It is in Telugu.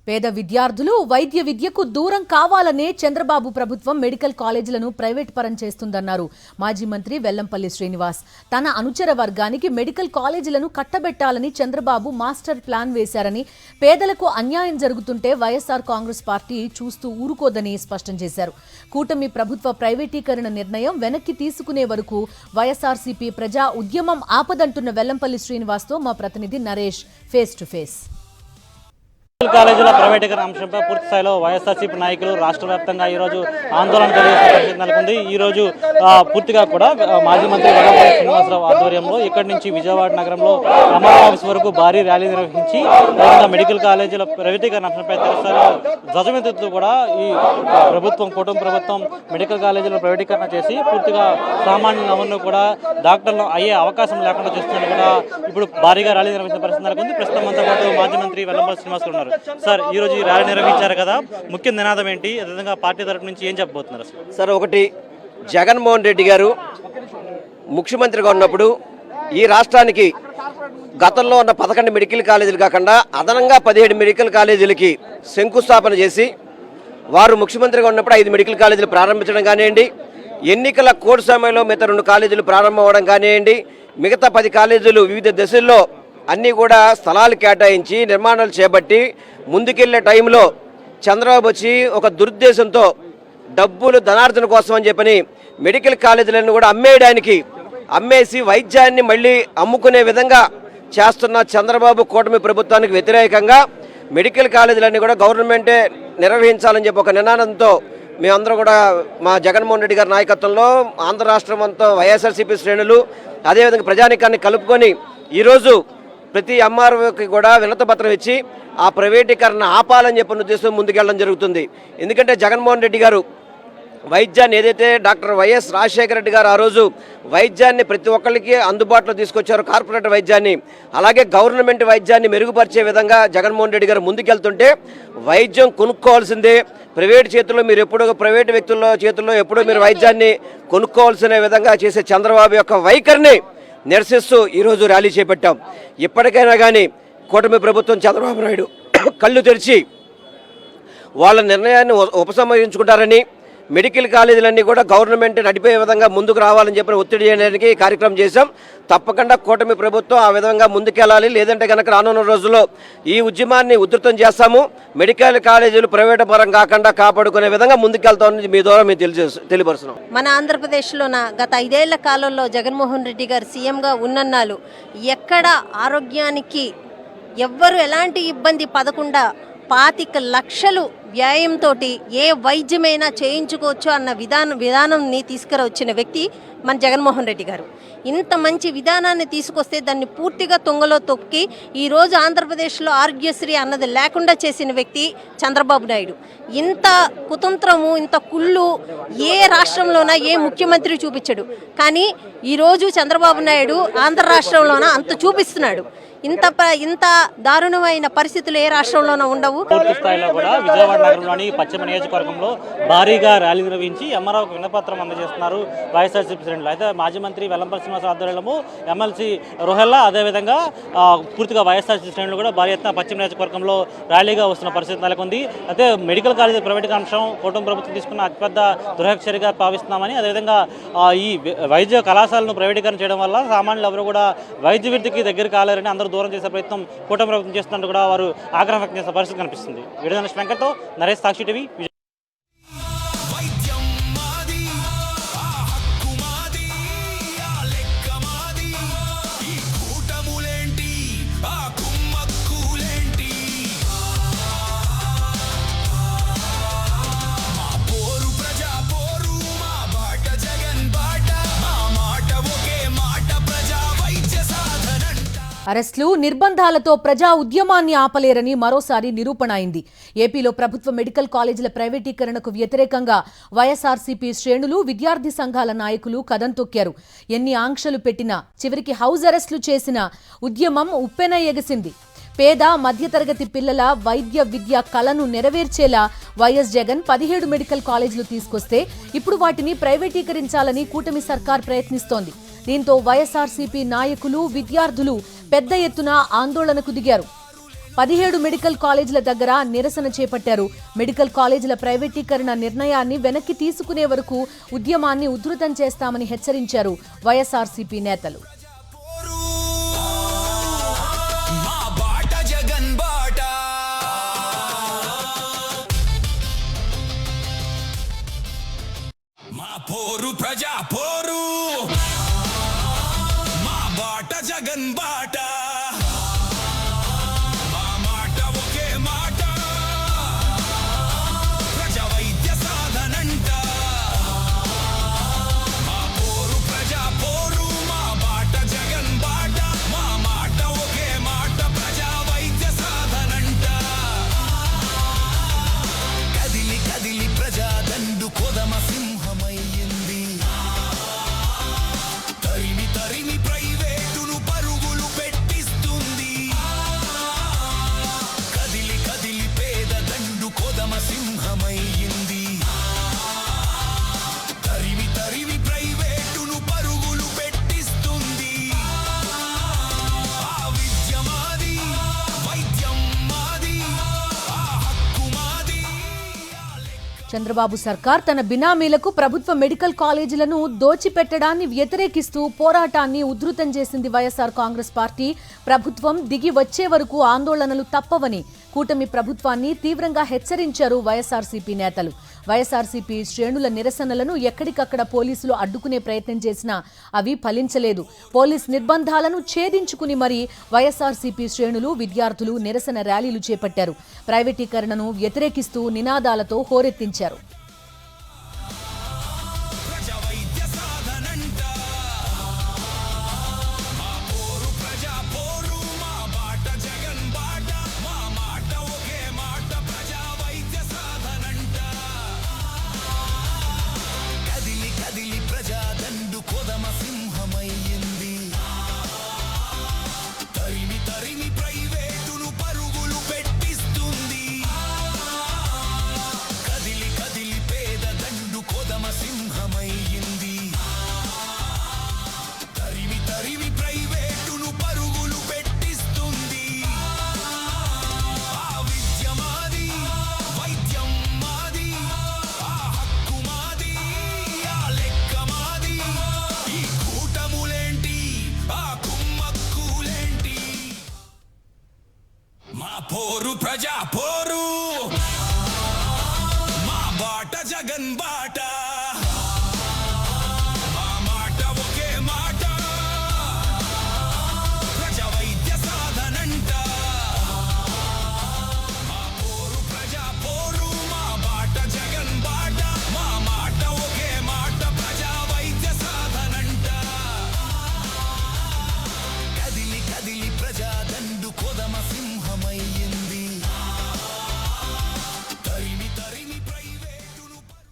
పేద విద్యార్థులు వైద్య విద్యకు దూరం కావాలనే చంద్రబాబు ప్రభుత్వం మెడికల్ కాలేజీలను ప్రైవేట్ పరం చేస్తుందన్నారు మాజీ మంత్రి వెల్లంపల్లి శ్రీనివాస్. తన అనుచర వర్గానికి మెడికల్ కాలేజీలను కట్టబెట్టాలని చంద్రబాబు మాస్టర్ ప్లాన్ వేశారని, పేదలకు అన్యాయం జరుగుతుంటే వైఎస్ఆర్ కాంగ్రెస్ పార్టీ చూస్తూ ఊరుకోదని స్పష్టం చేశారు. కూటమి ప్రభుత్వ ప్రైవేటీకరణ నిర్ణయం వెనక్కి తీసుకునే వరకు వైఎస్ఆర్సీపీ ప్రజా ఉద్యమం ఆపదంటున్న వెల్లంపల్లి శ్రీనివాస్తో మా ప్రతినిధి Naresh face to face. Medical కాలేజీల ప్రైవేటీకరణ అంశంపై పూర్తి స్థాయిలో వైఎస్ఆర్సీపీ నాయకులు రాష్ట్ర వ్యాప్తంగా ఈరోజు ఆందోళన కలిగే పరిస్థితి నెలకొంది. ఈ రోజు పూర్తిగా కూడా మాజీ మంత్రి వెల్లంపల్లి శ్రీనివాసరావు ఆధ్వర్యంలో ఇక్కడి నుంచి విజయవాడ నగరంలో అమరావతి ఆఫీస్ వరకు భారీ ర్యాలీ నిర్వహించి మెడికల్ కాలేజీల ప్రైవేటీకరణ అంశంపై స్థాయిలో ధ్వజమెత్తుతూ కూడా ఈ కూటమి ప్రభుత్వం మెడికల్ కాలేజీల ప్రైవేటీకరణ చేసి పూర్తిగా సామాన్య నమూనా కూడా డాక్టర్లు అయ్యే అవకాశం లేకుండా చేస్తుందని కూడా ఇప్పుడు భారీగా ర్యాలీ నిర్వహించిన పరిస్థితి నెలకొంది. ప్రస్తుతం మనతో పాటు మాజీ మంత్రి వెల్లంపల్లి శ్రీనివాసరావు ఉన్నారు. సార్, ఈ రోజు ఈ ర్యాలీ నిర్వహించారు కదా, ముఖ్య నినాదం ఏంటి? అదేవిధంగా పార్టీ తరఫు నుంచి ఏం చెప్పబోతున్నారు? సార్, ఒకటి, జగన్మోహన్ రెడ్డి గారు ముఖ్యమంత్రిగా ఉన్నప్పుడు ఈ రాష్ట్రానికి గతంలో ఉన్న 11 మెడికల్ కాలేజీలు కాకుండా అదనంగా 17 మెడికల్ కాలేజీలకి శంకుస్థాపన చేసి వారు ముఖ్యమంత్రిగా ఉన్నప్పుడు 5 మెడికల్ కాలేజీలు ప్రారంభించడం కానివ్వండి, ఎన్నికల కోడ్ సమయంలో మిగతా 2 కాలేజీలు ప్రారంభం అవ్వడం కానివ్వండి, మిగతా 10 కాలేజీలు వివిధ దశల్లో అన్నీ కూడా స్థలాలు కేటాయించి నిర్మాణాలు చేపట్టి ముందుకెళ్లే టైంలో చంద్రబాబు వచ్చి ఒక దురుద్దేశంతో డబ్బులు ధనార్జన కోసం అని చెప్పని మెడికల్ కాలేజీలను కూడా అమ్మేసి వైద్యాన్ని మళ్ళీ అమ్ముకునే విధంగా చేస్తున్న చంద్రబాబు కూటమి ప్రభుత్వానికి వ్యతిరేకంగా మెడికల్ కాలేజీలన్నీ కూడా గవర్నమెంటే నిర్వహించాలని చెప్పి ఒక నినాదంతో మేమందరం కూడా మా జగన్మోహన్ రెడ్డి గారి నాయకత్వంలో ఆంధ్ర రాష్ట్రం అంతా వైఎస్ఆర్సీపీ శ్రేణులు అదేవిధంగా ప్రజానికాన్ని కలుపుకొని ఈరోజు ప్రతి ఎంఆర్ఓకి కూడా వినతిపత్రం ఇచ్చి ఆ ప్రైవేటీకరణ ఆపాలని చెప్పిన ఉద్దేశం ముందుకెళ్ళడం జరుగుతుంది. ఎందుకంటే జగన్మోహన్ రెడ్డి గారు వైద్యాన్ని ఏదైతే డాక్టర్ వైఎస్ రాజశేఖర రెడ్డి గారు ఆ రోజు వైద్యాన్ని ప్రతి ఒక్కరికి అందుబాటులో తీసుకొచ్చారు, కార్పొరేట్ వైద్యాన్ని, అలాగే గవర్నమెంట్ వైద్యాన్ని మెరుగుపరిచే విధంగా జగన్మోహన్ రెడ్డి గారు ముందుకెళ్తుంటే వైద్యం కొనుక్కోవాల్సిందే, ప్రైవేట్ చేతుల్లో మీరు ఎప్పుడో ప్రైవేట్ వ్యక్తుల చేతుల్లో ఎప్పుడో మీరు వైద్యాన్ని కొనుక్కోవాల్సిన విధంగా చేసే చంద్రబాబు యొక్క వైఖరిని నిరసిస్తూ ఈరోజు ర్యాలీ చేపట్టాం. ఇప్పటికైనా కానీ కూటమి ప్రభుత్వం చంద్రబాబు నాయుడు కళ్ళు తెరిచి వాళ్ళ నిర్ణయాన్ని ఉపసంహరించుకుంటారని, మెడికల్ కాలేజీలన్నీ కూడా గవర్నమెంట్ నడిపే విధంగా ముందుకు రావాలని చెప్పి ఒత్తిడి చేయడానికి కార్యక్రమం చేశాం. తప్పకుండా కూటమి ప్రభుత్వం ఆ విధంగా ముందుకెళ్ళాలి, లేదంటే కనుక రానున్న రోజుల్లో ఈ ఉద్యమాన్ని ఉధృతం చేస్తాము. మెడికల్ కాలేజీలు ప్రైవేట్ పరం కాకుండా కాపాడుకునే విధంగా ముందుకెళ్తామని మీ ద్వారా మేము తెలియపరుస్తున్నాం. మన ఆంధ్రప్రదేశ్లోన గత 5 ఏళ్ల కాలంలో జగన్మోహన్ రెడ్డి గారు సీఎంగా ఉన్నన్నాళ్ళు ఎక్కడ ఆరోగ్యానికి ఎవ్వరు ఎలాంటి ఇబ్బంది పడకుండా 25 లక్షలు వ్యాయంతో ఏ వైద్యమైనా చేయించుకోవచ్చు అన్న విధానాన్ని తీసుకురొచ్చిన వ్యక్తి మన జగన్మోహన్ రెడ్డి గారు. ఇంత మంచి విధానాన్ని తీసుకొస్తే దాన్ని పూర్తిగా తొంగలో తొక్కి ఈరోజు ఆంధ్రప్రదేశ్లో ఆరోగ్యశ్రీ అన్నది లేకుండా చేసిన వ్యక్తి చంద్రబాబు నాయుడు. ఇంత కుతంత్రము, ఇంత కుళ్ళు ఏ రాష్ట్రంలోనా ఏ ముఖ్యమంత్రి చూపించడు. కానీ ఈరోజు చంద్రబాబు నాయుడు ఆంధ్ర రాష్ట్రంలోన అంత చూపిస్తున్నాడు. ఇంత దారుణమైన పరిస్థితులు ఏ రాష్ట్రంలోనూ ఉండవు. పూర్తి స్థాయిలో కూడా విజయవాడ నగరంలోని పశ్చిమ నియోజకవర్గంలో భారీగా ర్యాలీ నిర్వహించి ఎంఆర్ఓకి వినపత్రం అందజేస్తున్నారు వైఎస్ఆర్సీపీ శ్రేణులు. అయితే మాజీ మంత్రి వెల్లంపల్లి శ్రీనివాసరావు ఆధ్వర్యంలో ఎమ్మెల్సీ రోహెల్లా అదేవిధంగా పూర్తిగా వైఎస్ఆర్సీపీ శ్రేణులు కూడా భారీ ఎత్తున పశ్చిమ నియోజకవర్గంలో ర్యాలీగా వస్తున్న పరిస్థితి నెలకొంది. అయితే మెడికల్ కాలేజీ ప్రైవేట్ అంశం కూటమి ప్రభుత్వం తీసుకున్న అతిపెద్ద దుర్హెచ్చరిగా భావిస్తున్నామని, అదేవిధంగా ఈ వైద్య కళాశాలను ప్రైవేటీకరణ చేయడం వల్ల సామాన్యులు ఎవరు కూడా వైద్య విద్యకి దగ్గర కాలేరని అందరూ దూరం చేసే ప్రయత్నం కూటమి ప్రభుత్వం చేస్తున్నట్టు కూడా వారు ఆగ్రహం వ్యక్తం చేసే పరిస్థితి కనిపిస్తుంది. వీడియో వెంకట్తో నరేష్, సాక్షి టీవీ. అరెస్టులు, నిర్బంధాలతో ప్రజా ఉద్యమాన్ని ఆపలేరని మరోసారి నిరూపణ అయింది. ఏపీలో ప్రభుత్వ మెడికల్ కాలేజీల ప్రైవేటీకరణకు వ్యతిరేకంగా వైఎస్ఆర్సీపీ శ్రేణులు, విద్యార్థి సంఘాల నాయకులు కదం తొక్కారు. ఎన్ని ఆంక్షలు పెట్టినా చివరికి హౌస్ అరెస్టులు చేసిన ఉద్యమం ఉప్పెన ఎగసింది. పేద మధ్యతరగతి పిల్లల వైద్య విద్య కలను నెరవేర్చేలా వైఎస్ జగన్ 17 మెడికల్ కాలేజీలు తీసుకొస్తే ఇప్పుడు వాటిని ప్రైవేటీకరించాలని కూటమి సర్కార్ ప్రయత్నిస్తోంది. దీంతో వైఎస్ఆర్సీపీ నాయకులు, విద్యార్థులు పెద్ద ఎత్తున ఆందోళనకు దిగారు. 17 మెడికల్ కాలేజీల దగ్గర నిరసన చేపట్టారు. మెడికల్ కాలేజీల ప్రైవేటీకరణ నిర్ణయాన్ని వెనక్కి తీసుకునే వరకు ఉద్యమాన్ని ఉధృతం చేస్తామని హెచ్చరించారు వైఎస్ఆర్సీపీ నేతలు. ప్రజా పోరు మా బాట జగన్ బాట మా మాట ఒకే మాట ప్రజా వైద్య సాధనంట మా పోరు ప్రజా పోరు మా బాట జగన్ బాట మా మాట ఒకే మాట ప్రజా వైద్య సాధనంట కదిలి కదిలి ప్రజా దండు కొదమ సింహమయ్యింది తరిమి తరిమి ప్రైవేటును పరుగులు పెట్టిస్తుంది కదిలి కదిలి పేద దండు కొదమ సింహమయ్యింది తరిమి తరిమి ప్రైవేటును పరుగులు పెట్టిస్తుంది ఆ విద్య మాది వైద్యం మాది ఆ హక్కు మాది చంద్రబాబు సర్కార్ తన బినామీలకు ప్రభుత్వ మెడికల్ కాలేజీలను దోచిపెట్టడాన్ని వ్యతిరేకిస్తూ పోరాటాన్ని ఉధృతం చేసింది వైఎస్ఆర్ కాంగ్రెస్ పార్టీ. ప్రభుత్వం దిగి వచ్చే వరకు ఆందోళనలు తప్పవని కూటమి ప్రభుత్వాన్ని తీవ్రంగా హెచ్చరించారు వైఎస్ఆర్సీపీ నేతలు. వైఎస్ఆర్సీపీ శ్రేణుల నిరసనలను ఎక్కడికక్కడ పోలీసులు అడ్డుకునే ప్రయత్నం చేసినా అవి ఫలించలేదు. పోలీస్ నిర్బంధాలను ఛేదించుకుని మరీ వైఎస్ఆర్సీపీ శ్రేణులు, విద్యార్థులు నిరసన ర్యాలీలు చేపట్టారు. ప్రైవేటీకరణను వ్యతిరేకిస్తూ నినాదాలతో హోరెత్తించారు.